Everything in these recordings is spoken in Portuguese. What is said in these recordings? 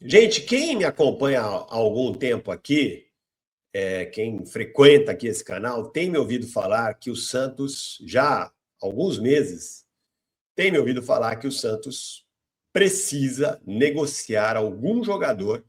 Gente, quem me acompanha há algum tempo aqui, quem frequenta aqui esse canal, tem me ouvido falar que o Santos, já há alguns meses, tem me ouvido falar que o Santos precisa negociar algum jogador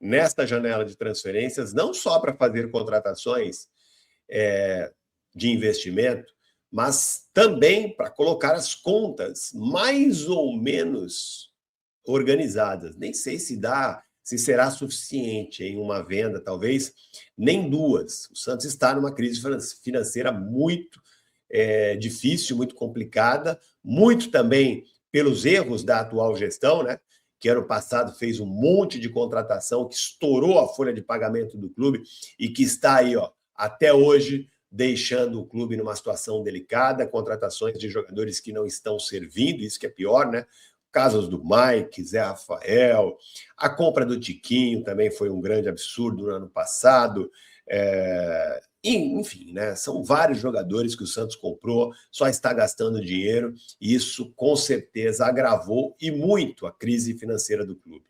nesta janela de transferências, não só para fazer contratações de investimento, mas também para colocar as contas mais ou menos organizadas. Nem sei se será suficiente em uma venda, talvez nem duas. O Santos está numa crise financeira muito difícil, muito complicada, muito também pelos erros da atual gestão, né? Que ano passado fez um monte de contratação, que estourou a folha de pagamento do clube e que está aí, ó, até hoje, deixando o clube numa situação delicada, contratações de jogadores que não estão servindo, isso que é pior, né? Casos do Mike, Zé Rafael, a compra do Tiquinho também foi um grande absurdo no ano passado. Enfim, né? São vários jogadores que o Santos comprou, só está gastando dinheiro, e isso com certeza agravou e muito a crise financeira do clube.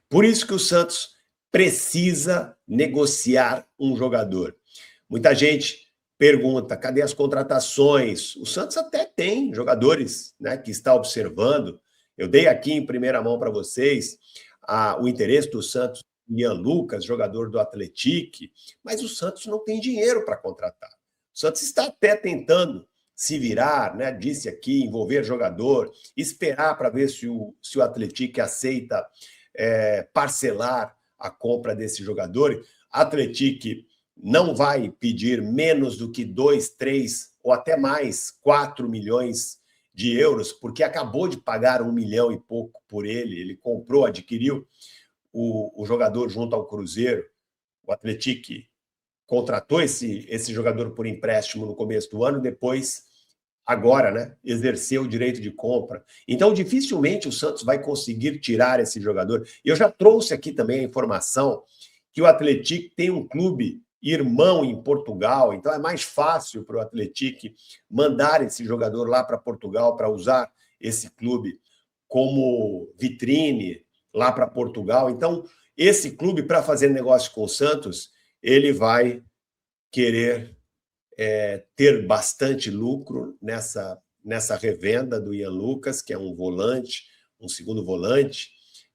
Por isso que o Santos precisa negociar um jogador. Muita gente pergunta, cadê as contratações? O Santos até tem jogadores, né, que está observando. Eu dei aqui em primeira mão para vocês o interesse do Santos em Ian Lucas, jogador do Atlético, mas o Santos não tem dinheiro para contratar. O Santos está até tentando se virar, né? Disse aqui, envolver jogador, esperar para ver se o Atlético aceita parcelar a compra desse jogador. Atlético não vai pedir menos do que 2, 3 ou até mais 4 milhões de euros, porque acabou de pagar 1 milhão e pouco por ele. Ele comprou, adquiriu o jogador junto ao Cruzeiro. O Atlético contratou esse jogador por empréstimo no começo do ano, depois, agora, né, exerceu o direito de compra. Então, dificilmente o Santos vai conseguir tirar esse jogador. E eu já trouxe aqui também a informação que o Atlético tem um clube irmão em Portugal, então é mais fácil para o Atlético mandar esse jogador lá para Portugal para usar esse clube como vitrine lá para Portugal. Então, esse clube, para fazer negócio com o Santos, ele vai querer ter bastante lucro nessa revenda do Ian Lucas, que é um volante, um segundo volante,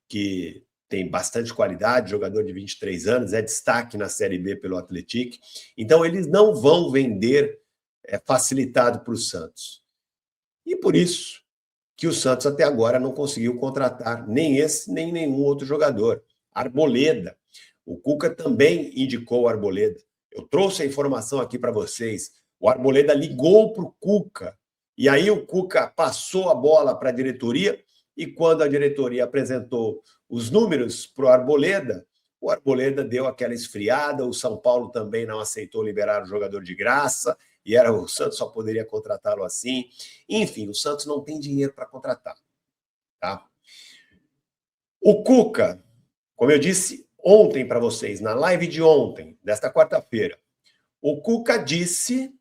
que tem bastante qualidade, jogador de 23 anos, é destaque na Série B pelo Atlético. Então, eles não vão vender facilitado para o Santos. E por isso que o Santos até agora não conseguiu contratar nem esse, nem nenhum outro jogador. Arboleda. O Cuca também indicou o Arboleda. Eu trouxe a informação aqui para vocês. O Arboleda ligou para o Cuca. E aí o Cuca passou a bola para a diretoria, e quando a diretoria apresentou os números para o Arboleda deu aquela esfriada. O São Paulo também não aceitou liberar o jogador de graça, e o Santos só poderia contratá-lo assim. Enfim, o Santos não tem dinheiro para contratar. Tá? O Cuca, como eu disse ontem para vocês, na live de ontem, desta quarta-feira, o Cuca disse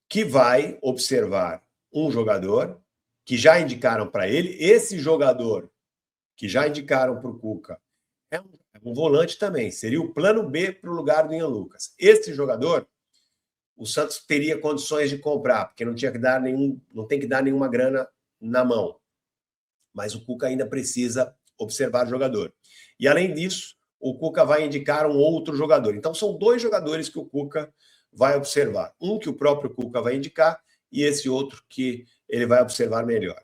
que vai observar um jogador que já indicaram para ele. Esse jogador que já indicaram para o Cuca é um volante também, seria o plano B para o lugar do Ian Lucas. Esse jogador, o Santos teria condições de comprar, porque não tem que dar nenhuma grana na mão. Mas o Cuca ainda precisa observar o jogador. E, além disso, o Cuca vai indicar um outro jogador. Então, são 2 jogadores que o Cuca vai observar. Um que o próprio Cuca vai indicar e esse outro que ele vai observar melhor.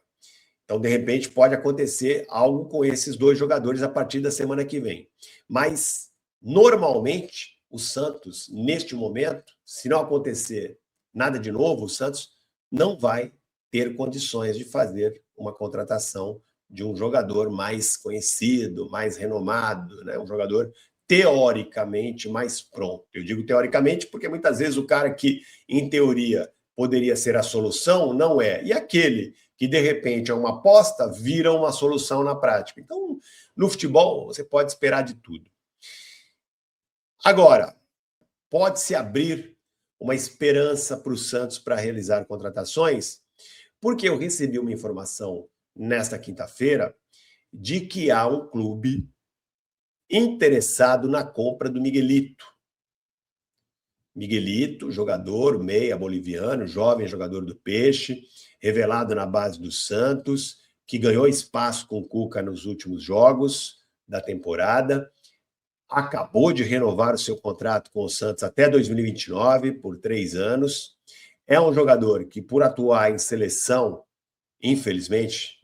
Então, de repente, pode acontecer algo com esses 2 jogadores a partir da semana que vem. Mas, normalmente, o Santos, neste momento, se não acontecer nada de novo, o Santos não vai ter condições de fazer uma contratação de um jogador mais conhecido, mais renomado, né? Um jogador teoricamente mais pronto. Eu digo teoricamente porque muitas vezes o cara que, em teoria, poderia ser a solução, não é. E aquele que, de repente, é uma aposta, vira uma solução na prática. Então, no futebol, você pode esperar de tudo. Agora, pode-se abrir uma esperança para o Santos para realizar contratações, porque eu recebi uma informação nesta quinta-feira de que há um clube interessado na compra do Miguelito. Miguelito, jogador, meia boliviano, jovem jogador do Peixe, revelado na base do Santos, que ganhou espaço com o Cuca nos últimos jogos da temporada, acabou de renovar o seu contrato com o Santos até 2029, por 3 anos. É um jogador que, por atuar em seleção, infelizmente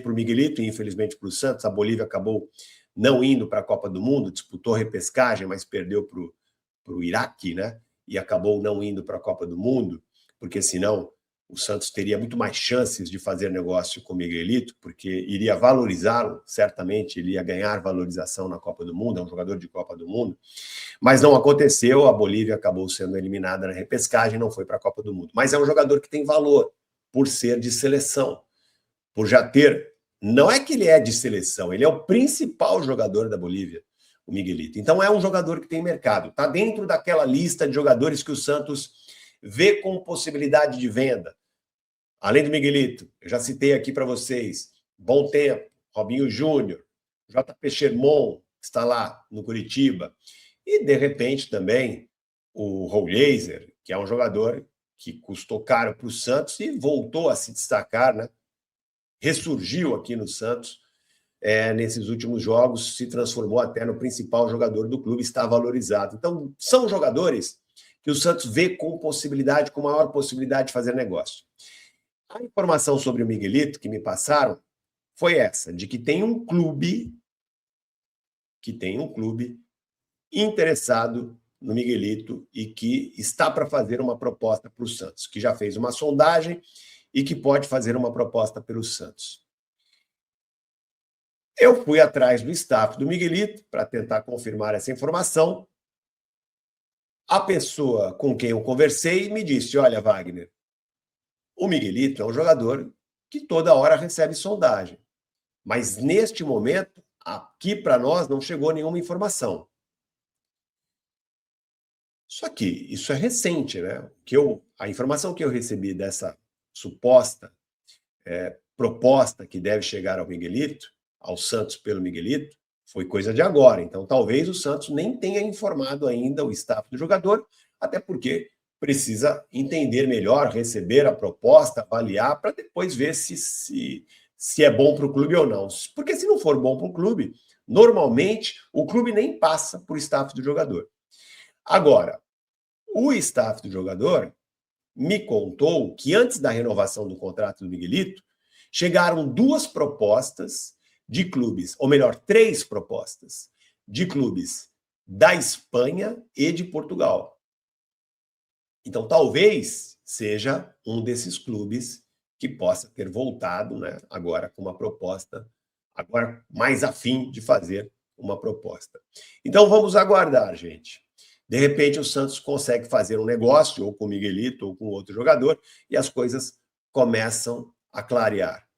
para o Miguelito e infelizmente para o Santos, a Bolívia acabou não indo para a Copa do Mundo, disputou repescagem, mas perdeu para o Iraque, né? E acabou não indo para a Copa do Mundo, porque senão o Santos teria muito mais chances de fazer negócio com o Miguelito, porque iria valorizá-lo, certamente ele ia ganhar valorização na Copa do Mundo, é um jogador de Copa do Mundo, mas não aconteceu, a Bolívia acabou sendo eliminada na repescagem, não foi para a Copa do Mundo. Mas é um jogador que tem valor, por ser de seleção, por já ter... Não é que ele é de seleção, ele é o principal jogador da Bolívia, o Miguelito. Então é um jogador que tem mercado, está dentro daquela lista de jogadores que o Santos vê com possibilidade de venda. Além do Miguelito, eu já citei aqui para vocês, Bom Tempo, Robinho Júnior, JP Sherman, que está lá no Curitiba, e de repente também o Rollheiser, que é um jogador que custou caro para o Santos e voltou a se destacar, né? Ressurgiu aqui no Santos nesses últimos jogos, se transformou até no principal jogador do clube, está valorizado. Então, são jogadores que o Santos vê com maior possibilidade de fazer negócio. A informação sobre o Miguelito que me passaram foi essa, de que tem um clube interessado no Miguelito e que está para fazer uma proposta para o Santos, que já fez uma sondagem e que pode fazer uma proposta pelo Santos. Eu fui atrás do staff do Miguelito para tentar confirmar essa informação. A pessoa com quem eu conversei me disse, olha, Wagner, o Miguelito é um jogador que toda hora recebe sondagem, mas neste momento, aqui para nós não chegou nenhuma informação. Só que isso é recente, né? A informação que eu recebi dessa suposta proposta que deve chegar ao Miguelito, ao Santos pelo Miguelito, foi coisa de agora. Então, talvez o Santos nem tenha informado ainda o staff do jogador, até porque precisa entender melhor, receber a proposta, avaliar, para depois ver se é bom para o clube ou não. Porque se não for bom para o clube, normalmente o clube nem passa por staff do jogador. Agora, o staff do jogador me contou que antes da renovação do contrato do Miguelito, chegaram 2 propostas de clubes, ou melhor, 3 propostas de clubes da Espanha e de Portugal. Então, talvez seja um desses clubes que possa ter voltado, né, agora com uma proposta, agora mais afim de fazer uma proposta. Então, vamos aguardar, gente. De repente, o Santos consegue fazer um negócio, ou com o Miguelito, ou com outro jogador, e as coisas começam a clarear.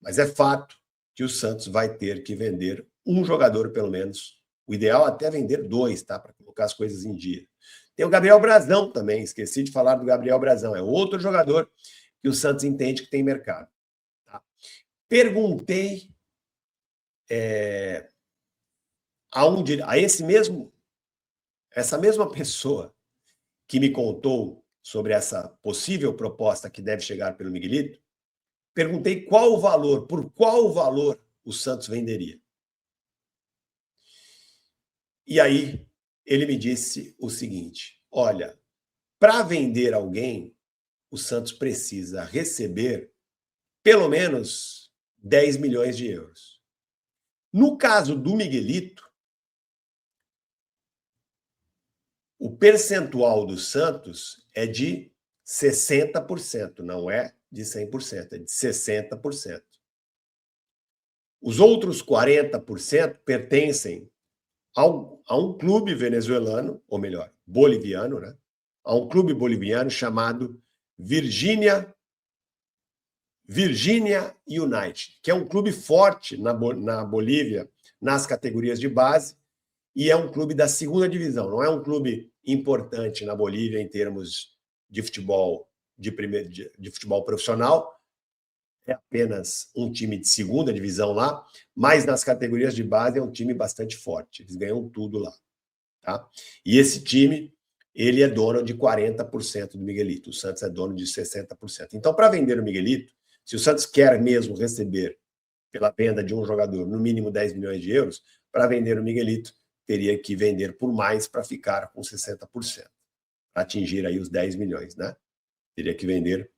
Mas é fato que o Santos vai ter que vender um jogador, pelo menos. O ideal é até vender 2, tá? Para colocar as coisas em dia. Tem o Gabriel Brazão também, esqueci de falar do Gabriel Brazão. É outro jogador que o Santos entende que tem mercado. Tá? Perguntei essa mesma pessoa que me contou sobre essa possível proposta que deve chegar pelo Miguelito, perguntei por qual valor o Santos venderia. E aí ele me disse o seguinte, olha, para vender alguém, o Santos precisa receber pelo menos 10 milhões de euros. No caso do Miguelito, o percentual do Santos é de 60%, não é de 100%, é de 60%. Os outros 40% pertencem a um clube venezuelano, ou melhor, boliviano, né? A um clube boliviano chamado Virginia United, que é um clube forte na Bolívia, nas categorias de base, e é um clube da segunda divisão, não é um clube importante na Bolívia em termos de futebol de futebol profissional, é apenas um time de segunda divisão lá, mas nas categorias de base é um time bastante forte. Eles ganham tudo lá. Tá? E esse time, ele é dono de 40% do Miguelito. O Santos é dono de 60%. Então, para vender o Miguelito, se o Santos quer mesmo receber pela venda de um jogador no mínimo 10 milhões de euros, para vender o Miguelito, teria que vender por mais para ficar com 60%, para atingir aí os 10 milhões, né? Teria que vender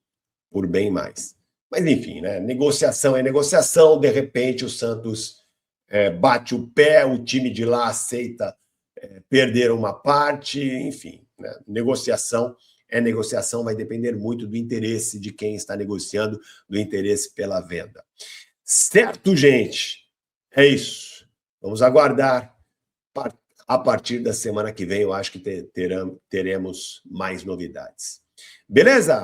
por bem mais. Mas, enfim, né? Negociação é negociação, de repente o Santos bate o pé, o time de lá aceita perder uma parte, enfim, né? Negociação é negociação, vai depender muito do interesse de quem está negociando, do interesse pela venda. Certo, gente? É isso. Vamos aguardar. A partir da semana que vem, eu acho que teremos mais novidades. Beleza?